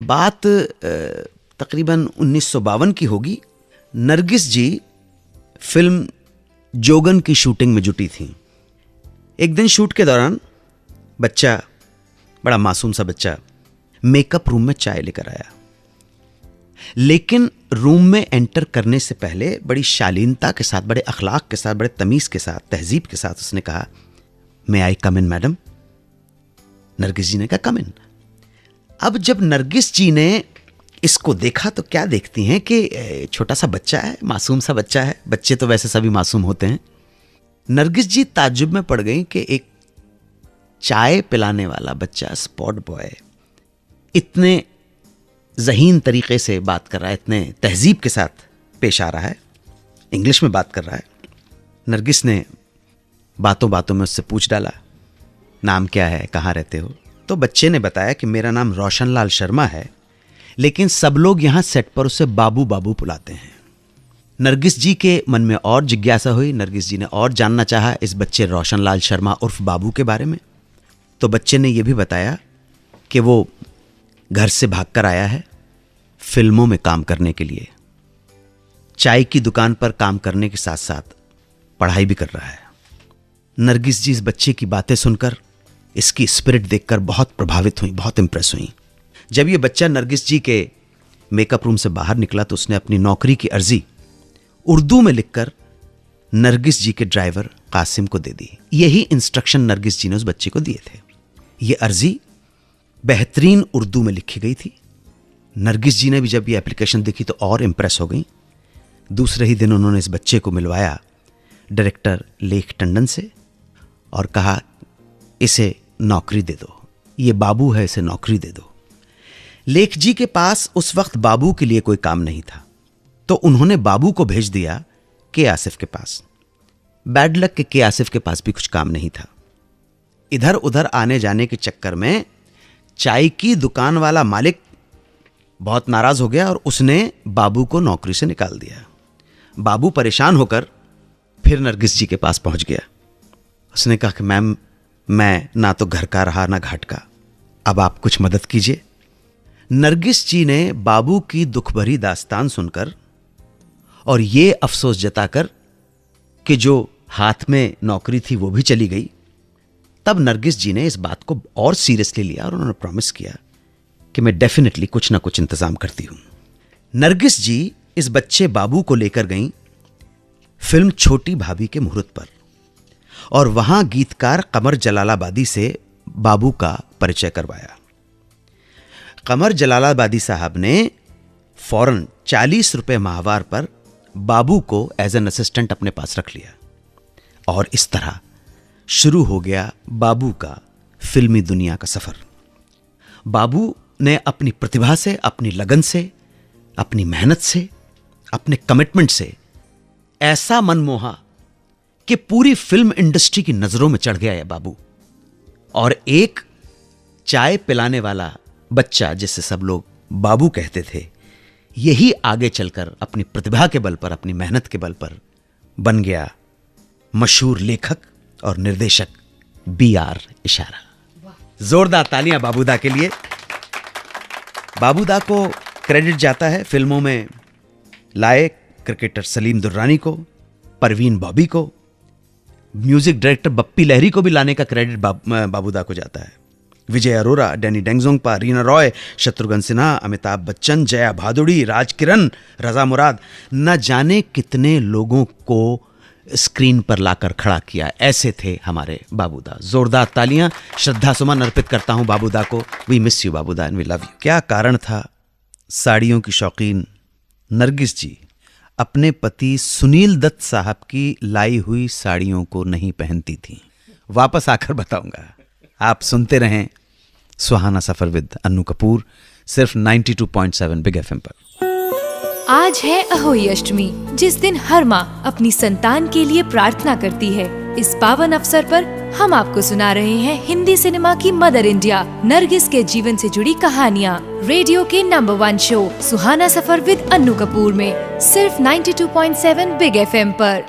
बात तकरीबन 1952 की होगी। नरगिस जी फिल्म जोगन की शूटिंग में जुटी थी। एक दिन शूट के दौरान बच्चा, बड़ा मासूम सा बच्चा, मेकअप रूम में चाय लेकर आया, लेकिन रूम में एंटर करने से पहले बड़ी शालीनता के साथ, बड़े अखलाक के साथ, बड़े तमीज के साथ, तहजीब के साथ उसने कहा, मे आई कम इन मैडम? नरगिस जी ने कहा, कम इन। अब जब नरगिस जी ने इसको देखा तो क्या देखती हैं कि छोटा सा बच्चा है, मासूम सा बच्चा है, बच्चे तो वैसे सभी मासूम होते हैं। नरगिस जी ताज्जुब में पड़ गई कि एक चाय पिलाने वाला बच्चा, स्पॉट बॉय, इतने ज़हीन तरीके से बात कर रहा है, इतने तहजीब के साथ पेश आ रहा है, इंग्लिश में बात कर रहा है। नरगिस ने बातों बातों में उससे पूछ डाला, नाम क्या है, कहाँ रहते हो? तो बच्चे ने बताया कि मेरा नाम रोशनलाल शर्मा है, लेकिन सब लोग यहाँ सेट पर उसे बाबू बाबू बुलाते हैं। नरगिस जी के मन में और जिज्ञासा हुई। नरगिस जी ने और जानना चाहा इस बच्चे रोशनलाल शर्मा उर्फ बाबू के बारे में। तो बच्चे ने यह भी बताया कि वो घर से भागकर आया है फिल्मों में काम करने के लिए, चाय की दुकान पर काम करने के साथ साथ पढ़ाई भी कर रहा है। नरगिस जी इस बच्चे की बातें सुनकर, इसकी स्पिरिट देखकर बहुत प्रभावित हुई, बहुत इंप्रेस हुई। जब ये बच्चा नरगिस जी के मेकअप रूम से बाहर निकला तो उसने अपनी नौकरी की अर्जी उर्दू में लिखकर नरगिस जी के ड्राइवर कासिम को दे दी। यही इंस्ट्रक्शन नरगिस जी ने उस बच्चे को दिए थे। ये अर्जी बेहतरीन उर्दू में लिखी गई थी। नरगिस जी ने भी जब ये एप्लीकेशन देखी तो और इंप्रेस हो गई। दूसरे ही दिन उन्होंने इस बच्चे को मिलवाया डायरेक्टर लेख टंडन से और कहा, इसे नौकरी दे दो, ये बाबू है, इसे नौकरी दे दो। लेख जी के पास उस वक्त बाबू के लिए कोई काम नहीं था, तो उन्होंने बाबू को भेज दिया के आसिफ के पास। बैड लक के आसिफ के पास भी कुछ काम नहीं था। इधर उधर आने जाने के चक्कर में चाय की दुकान वाला मालिक बहुत नाराज हो गया और उसने बाबू को नौकरी से निकाल दिया। बाबू परेशान होकर फिर नरगिस जी के पास पहुंच गया। उसने कहा कि मैम, मैं ना तो घर का रहा ना घाट का, अब आप कुछ मदद कीजिए। नरगिस जी ने बाबू की दुख भरी दास्तान सुनकर और ये अफसोस जताकर कि जो हाथ में नौकरी थी वो भी चली गई, तब नरगिस जी ने इस बात को और सीरियसली लिया और उन्होंने प्रॉमिस किया कि मैं डेफिनेटली कुछ ना कुछ इंतजाम करती हूं। नरगिस जी इस बच्चे बाबू को लेकर गईं फिल्म छोटी भाभी के मुहूर्त पर और वहां गीतकार कमर जलालाबादी से बाबू का परिचय करवाया। कमर जलालाबादी साहब ने फौरन 40 रुपए माहवार पर बाबू को एज एन असिस्टेंट अपने पास रख लिया और इस तरह शुरू हो गया बाबू का फिल्मी दुनिया का सफर। बाबू ने अपनी प्रतिभा से, अपनी लगन से, अपनी मेहनत से, अपने कमिटमेंट से ऐसा मनमोहा कि पूरी फिल्म इंडस्ट्री की नजरों में चढ़ गया है बाबू। और एक चाय पिलाने वाला बच्चा जिसे सब लोग बाबू कहते थे, यही आगे चलकर अपनी प्रतिभा के बल पर, अपनी मेहनत के बल पर बन गया मशहूर लेखक और निर्देशक B.R. इशारा। जोरदार तालियां बाबूदा के लिए। बाबूदा को क्रेडिट जाता है फिल्मों में लाए क्रिकेटर सलीम दुर्रानी को, परवीन बॉबी को, म्यूजिक डायरेक्टर बप्पी लहरी को भी लाने का क्रेडिट बाबूदा को जाता है। विजय अरोरा, डैनी डेंगजोंगपा, रीना रॉय, शत्रुघ्न सिन्हा, अमिताभ बच्चन, जया भादुड़ी, राज किरण, रजा मुराद, न जाने कितने लोगों को स्क्रीन पर लाकर खड़ा किया। ऐसे थे हमारे बाबूदा। जोरदार तालियां, श्रद्धा सुमन अर्पित करता हूं बाबूदा को। We miss you Babuda and we love you. क्या कारण था साड़ियों की शौकीन नरगिस जी अपने पति सुनील दत्त साहब की लाई हुई साड़ियों को नहीं पहनती थी? वापस आकर बताऊंगा। आप सुनते रहें सुहाना सफर विद अन्नू कपूर, सिर्फ 92.7 बिग FM पर। आज है अहोई अष्टमी, जिस दिन हर माँ अपनी संतान के लिए प्रार्थना करती है। इस पावन अवसर पर हम आपको सुना रहे हैं हिंदी सिनेमा की मदर इंडिया नरगिस के जीवन से जुड़ी कहानियाँ। रेडियो के number 1 show Suhana suffer with Annu Kapoor में, सिर्फ 92.7 बिग FM पर।